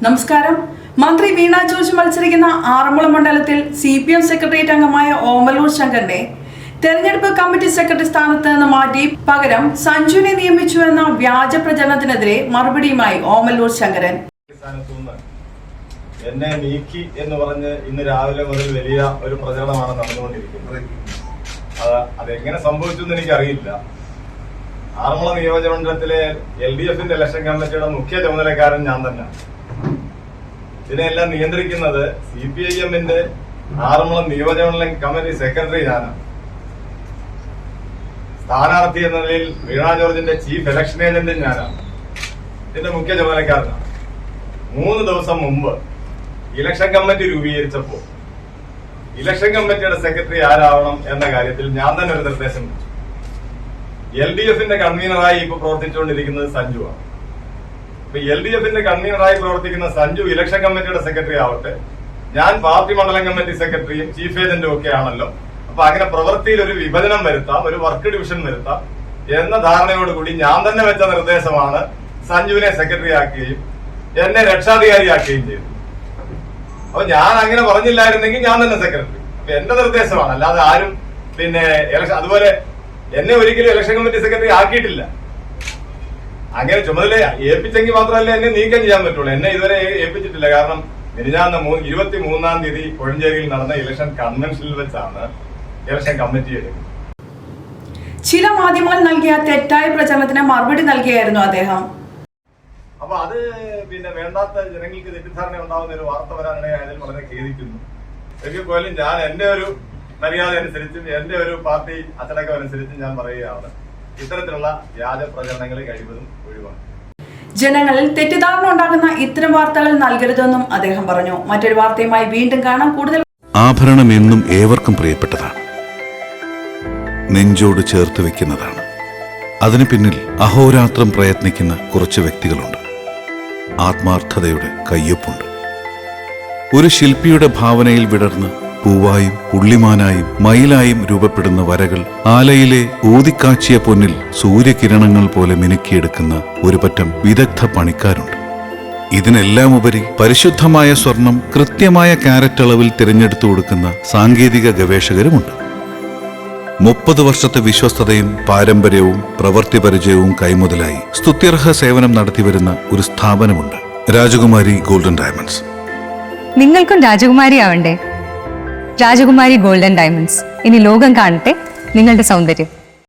നമസ്കാരം. മന്ത്രി വീണ ജോർജ് മത്സരിക്കുന്ന ആറന്മുള മണ്ഡലത്തിൽ CPM സെക്രട്ടേറിയറ്റ് അംഗമായ ഓമല്ലൂർ ശങ്കറിനെ തെരഞ്ഞെടുപ്പ് കമ്മിറ്റി സെക്രട്ടറി സ്ഥാനത്ത് നിന്ന് മാറ്റി പകരം സഞ്ജുവിനെ നിയമിച്ചുവെന്ന വ്യാജ പ്രചരണത്തിനെതിരെ മറുപടിയുമായി ഓമല്ലൂർ ശങ്കരൻ. എന്നെ നീക്കി എന്ന് പറഞ്ഞ് ഇന്ന് രാവിലെ മുതൽ വലിയ ഒരു പ്രചരണമാണ് നടന്നുകൊണ്ടിരിക്കുന്നത്. അതെങ്ങനെ സംഭവിച്ചു എന്ന് എനിക്കറിയില്ല. ആറന്മുള നിയോജകമണ്ഡലത്തിലെ LDFന്റെ ഇലക്ഷൻ കമ്മിറ്റിയുടെ മുഖ്യ ചുമതലക്കാരൻ ഞാൻ തന്നെ. ഇതിനെല്ലാം നിയന്ത്രിക്കുന്നത് CPIMന്റെ ആറന്മുള നിയോജകമണ്ഡലം കമ്മിറ്റി സെക്രട്ടറി ഞാനാണ്. സ്ഥാനാർത്ഥി എന്ന നിലയിൽ വീണ ജോർജിന്റെ ചീഫ് ഇലക്ഷൻ ഏജന്റ് ഞാനാണ്. ഇതിന്റെ മുഖ്യ ചുമതലക്കാരനാണ്. 3 ദിവസം മുമ്പ് ഇലക്ഷൻ കമ്മിറ്റി രൂപീകരിച്ചപ്പോൾ ഇലക്ഷൻ കമ്മിറ്റിയുടെ സെക്രട്ടറി ആരാവണം എന്ന കാര്യത്തിൽ ഞാൻ തന്നെ ഒരു നിർദ്ദേശം വെച്ചു. LDFന്റെ കൺവീനറായി ഇപ്പൊ പ്രവർത്തിച്ചുകൊണ്ടിരിക്കുന്നത് സഞ്ജുവാണ്. ഇപ്പൊ LDFന്റെ കൺവീനറായി പ്രവർത്തിക്കുന്ന സഞ്ജു ഇലക്ഷൻ കമ്മിറ്റിയുടെ സെക്രട്ടറി ആവട്ടെ, ഞാൻ പാർട്ടി മണ്ഡലം കമ്മിറ്റി സെക്രട്ടറിയും ചീഫ് ഏജന്റും ഒക്കെ ആണല്ലോ. അപ്പൊ അങ്ങനെ പ്രവൃത്തിയിൽ ഒരു വിഭജനം വരുത്താം, ഒരു വർക്ക് ഡിവിഷൻ വരുത്താം എന്ന ധാരണയോടുകൂടി ഞാൻ തന്നെ വെച്ച നിർദ്ദേശമാണ് സഞ്ജുവിനെ സെക്രട്ടറി ആക്കുകയും എന്നെ രക്ഷാധികാരിയാക്കുകയും ചെയ്തു. അപ്പൊ ഞാൻ അങ്ങനെ പറഞ്ഞില്ലായിരുന്നെങ്കിൽ ഞാൻ തന്നെ സെക്രട്ടറി. അപ്പൊ എന്റെ നിർദ്ദേശമാണ്, അല്ലാതെ ആരും അതുപോലെ എന്നെ ഒരിക്കലും ഇലക്ഷൻ കമ്മിറ്റി സെക്രട്ടറി ആക്കിയിട്ടില്ല. അങ്ങനെ ചുമതല ഏൽപ്പിച്ചെങ്കിൽ മാത്രമല്ല എന്നെ നീക്കം ചെയ്യാൻ പറ്റുള്ളൂ. എന്നെ ഇതുവരെ ഏൽപ്പിച്ചിട്ടില്ല. കാരണം മിനിഞ്ഞാന്ന് 23-ാം തീയതി കൊഴഞ്ചേരിയിൽ നടന്ന ഇലക്ഷൻ കൺവെൻഷനിൽ വെച്ചാണ് ഇലക്ഷൻ കമ്മിറ്റി എടുക്കുന്നത്. ചില മാധ്യമങ്ങൾ നൽകിയ തെറ്റായ പ്രചരണത്തിന് മറുപടി നൽകിയായിരുന്നു അദ്ദേഹം. അപ്പൊ അത് വേണ്ടാത്ത ജനങ്ങൾക്ക് തെറ്റിദ്ധാരണ ഉണ്ടാവുന്ന ഒരു വാർത്ത വരാനിടയായതിൽ വളരെ ഖേദിക്കുന്നു. എങ്കിൽ പോലും ഞാൻ എന്റെ ഒരു മര്യാദ അനുസരിച്ചും എന്റെ ഒരു പാർട്ടി അച്ചടക്കം അനുസരിച്ചും ഞാൻ പറയുകയാണ്, ഇത്തരത്തിലുള്ള വ്യാജ പ്രചരണങ്ങളെ കഴിവതും ഒഴിവാക്കും. ജനങ്ങളിൽ തെറ്റിദ്ധാരണ ഉണ്ടാകുന്ന ഇത്തരം വാർത്തകൾ നൽകരുതെന്നും അദ്ദേഹം പറഞ്ഞു. മറ്റൊരു വാർത്തയുമായി വീണ്ടും കാണാം. കൂടുതൽ ആഭരണം എന്നും ഏവർക്കും പ്രിയപ്പെട്ടതാണ്, നെഞ്ചോട് ചേർത്ത് വെക്കുന്നതാണ്. അതിനു പിന്നിൽ അഹോരാത്രം പ്രയത്നിക്കുന്ന കുറച്ച് വ്യക്തികളുണ്ട്. ആത്മാർത്ഥതയുടെ കയ്യൊപ്പുണ്ട്. ഒരു ശില്പിയുടെ ഭാവനയിൽ വിടർന്ന് പൂവായും പുള്ളിമാനായും മയിലായും രൂപപ്പെടുന്ന വരകൾ ആലയിലെ ഊതിക്കാച്ചിയ പൊന്നിൽ സൂര്യകിരണങ്ങൾ പോലെ മിനുക്കിയെടുക്കുന്ന ഒരു പറ്റം വിദഗ്ധ പണിക്കാരുണ്ട്. ഇതിനെല്ലാം ഉപരി പരിശുദ്ധമായ സ്വർണം കൃത്യമായ കാരറ്റ് അളവിൽ തിരഞ്ഞെടുത്തു കൊടുക്കുന്ന സാങ്കേതിക ഗവേഷകരുമുണ്ട്. 30 വർഷത്തെ വിശ്വസ്തതയും പാരമ്പര്യവും പ്രവൃത്തി പരിചയവും കൈമുതലായി സ്തുത്യർഹ സേവനം നടത്തിവരുന്ന ഒരു സ്ഥാപനമുണ്ട്, രാജകുമാരി ഗോൾഡൻ ഡയമണ്ട്സ്. നിങ്ങൾക്കും രാജകുമാരി ആവണ്ടേ? രാജകുമാരി ഗോൾഡൻ ഡയമണ്ട്സ് ഇനി ലോകം കാണട്ടെ നിങ്ങളുടെ സൗന്ദര്യം.